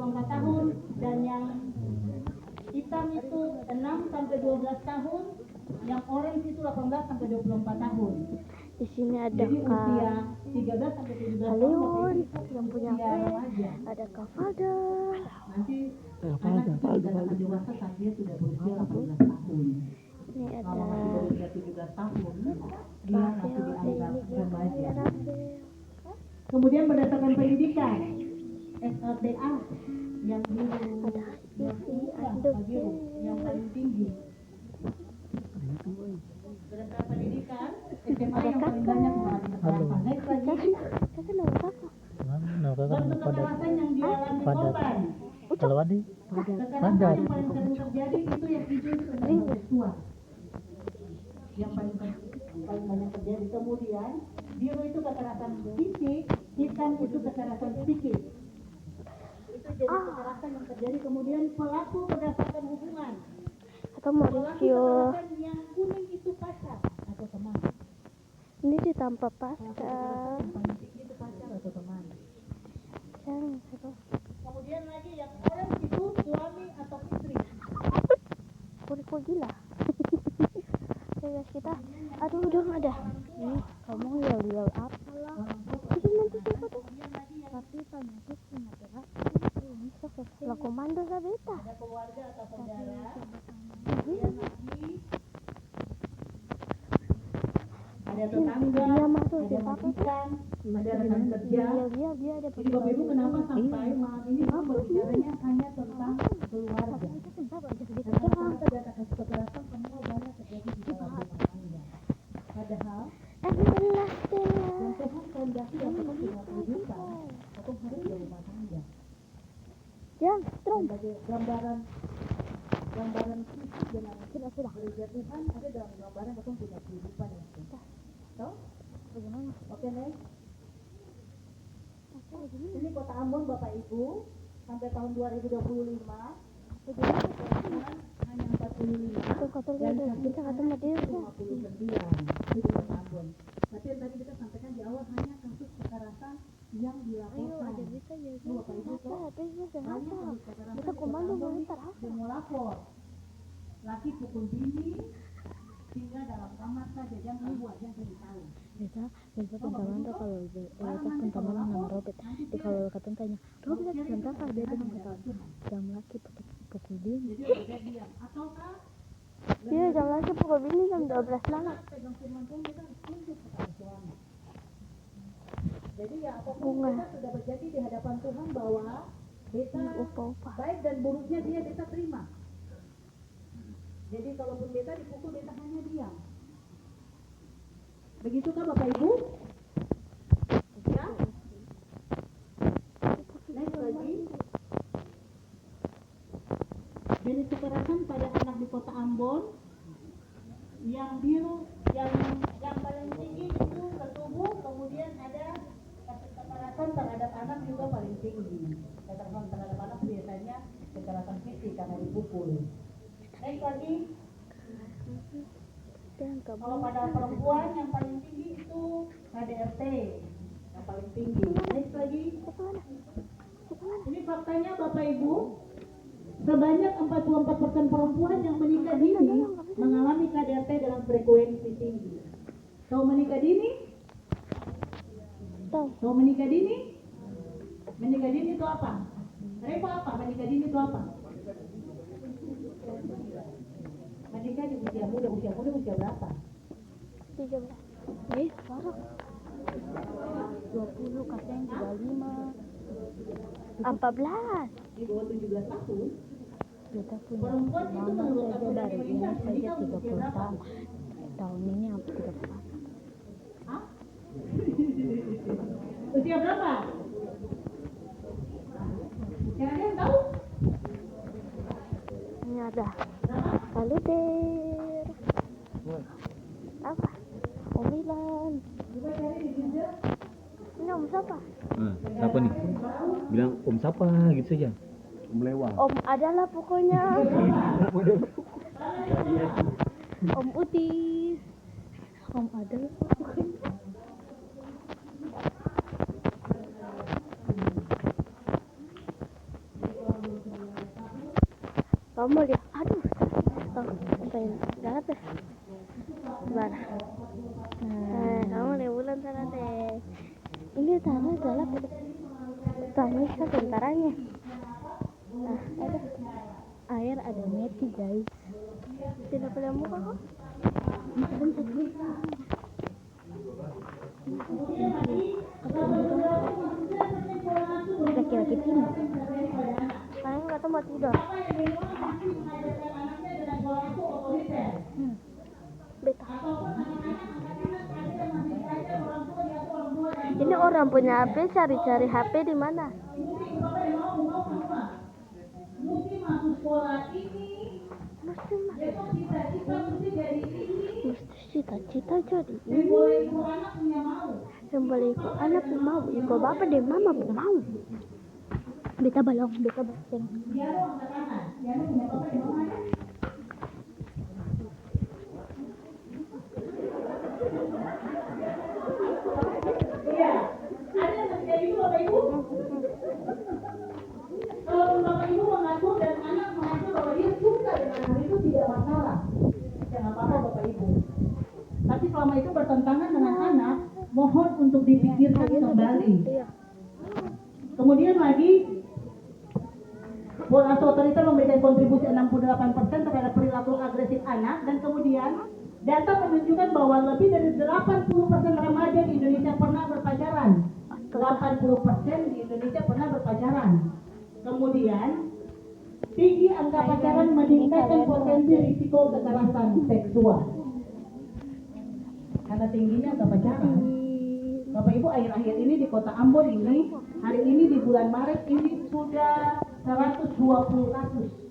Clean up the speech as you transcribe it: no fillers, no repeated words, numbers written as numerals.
24 tahun, dan yang hitam itu 6 sampai 12 tahun, yang orange itu 18 sampai 24 tahun. Di sini ada Jadi usia Kak 13 sampai 17 tahun Leon yang punya usia P, remaja. ada Kak Fada. Nanti anak itu dikatakan dewasa saat dia sudah berusia 18 tahun. Ini ada Kalau masih berusia 17 tahun, dia masih dianggap remaja. Kemudian berdasarkan pendidikan, SLTA yang biru, yang paling tinggi. Berdasarkan pendidikan, SMA yang paling banyak mengalami kekerasan. Naik lagi. Bentuk kekerasan yang dialami korban. Kekerasan yang paling sering terjadi itu yang hijau kekerasan seksual. Yang paling banyak terjadi. Kemudian biru itu kekerasan fisik, hitam itu kekerasan psikis. Itu jadi kekerasan yang terjadi. Kemudian pelaku berdasarkan hubungan. Atau Mauricio. Kekerasan yang kuning itu pacar atau teman. Ini ditambah pasca. Yang paling tinggi itu pacar atau teman. Kemudian lagi yang orange itu suami atau istri. Kok gila. Ya kita, aduh udah nggak ada. Nih kamu lihat apa lah? Itu nanti siapa tuh? Tapi tanya tuh punya berat. Lah komando sabeta. Ada keluarga atau saudara. Ada tetangga, dia masuk ada majikan, ada rekan kerja. Dia ada. Jadi Bapak Ibu kenapa sampai malam ini kita berbicaranya hanya tentang keluarga? Karena terdapat kasus kekerasan semua banyak terjadi di dalam rumah tangga. Padahal yang Tuhan kehendaki yang kita punya kehidupan, itu harus di rumah tangga. Sebagai gambaran fisik dengan gereja Tuhan ada dalam gambaran kita punya kehidupan yang susah. Tahu? Bagaimana? Oke, Nek. Ini Kota Ambon Bapak Ibu sampai tahun 2025 hanya 45 dan kita ketemu dia 59 di Kota Ambon. Tapi yang tadi kita sampaikan di awal hanya kasus kekerasan yang dilaporkan. Bapak Ibu kita komando monitor dia mau lapor laki pukul bini tinggal dalam kamar saja, jangan buat, jangan tahu. Bisa penteman tuh kalau penteman nama Robert. Di kalau kata tanya, Robert jam berapa? Dia bilang kata jam laki pukul bini. Ataukah Iya jam laki pukul bini jam 12 malam. pegang firman Tuhan kita harus tunduk kepada suami. Jadi ya apapun kita sudah berjanji di hadapan Tuhan bahwa beta baik dan buruknya beta terima. Jadi kalaupun beta dipukul, beta hanya diam. Begitukah Bapak Ibu? Ya? Next lagi. Jenis kekerasan pada anak di Kota Ambon. Yang biru, yang paling tinggi itu tertubuh, kemudian ada kasus kekerasan terhadap anak juga paling tinggi. Kekerasan terhadap anak biasanya kekerasan fisik karena dipukul. Next lagi. Kalau pada perempuan yang paling tinggi itu KDRT yang paling tinggi. Next lagi. Ini faktanya Bapak Ibu, sebanyak 44% perempuan yang menikah dini mengalami KDRT dalam frekuensi tinggi. Tahu menikah dini? Tahu menikah dini? Menikah dini itu apa? Reva apa? Menikah dini itu apa? Menikah di usia muda usia berapa? 13. Sekarang 20 katanya 25. 14. Di bawah 17 tahun. Kita punya Perempuan itu menurut saja aturan dari ini menikah saja 30 berapa? tahun. Tahun ini hampir 34. Hah? Usia berapa? Yang ada yang tahu? Ini ada Saluder. Apa? Om Milan. Ini Om siapa? Siapa nih? Bilang Om siapa gitu saja. Om lewat. Om adalah pokoknya. Om Utis. Om adalah pokoknya. Kamu lihat, aduh, sampai galap ya. Gimana? Kamu lihat bulan sana deh. Ini tanah galap. Tanah bisa bentaranya. Nah, ada air, ada meti guys. Tidak boleh muka kok. Laki-laki sini. Kalian nggak tahu mau tidur. Beta. Ini orang punya HP, cari-cari HP di mana? Mesti cita-cita jadi ini. Yang boleh ikut anak pun mau, ikut bapak dan mama pun mau. Beta balong, beta baseng. Kalau Bapak Ibu mengatur dan anak mengatur bahwa dia suka dengan hal itu tidak masalah. Jangan apa-apa Bapak Ibu. Tapi selama itu bertentangan dengan anak, mohon untuk dipikirkan kembali. Kemudian lagi, World Health Authority memberikan kontribusi 68% terhadap perilaku agresif anak, dan kemudian data menunjukkan bahwa lebih dari 80% remaja di Indonesia pernah berpacaran. 80% di Indonesia pernah berpacaran. Kemudian, tinggi angka pacaran meningkatkan potensi risiko kekerasan seksual. Karena tingginya angka pacaran. Bapak Ibu, akhir-akhir ini di Kota Ambon ini, hari ini di bulan Maret ini sudah 120 kasus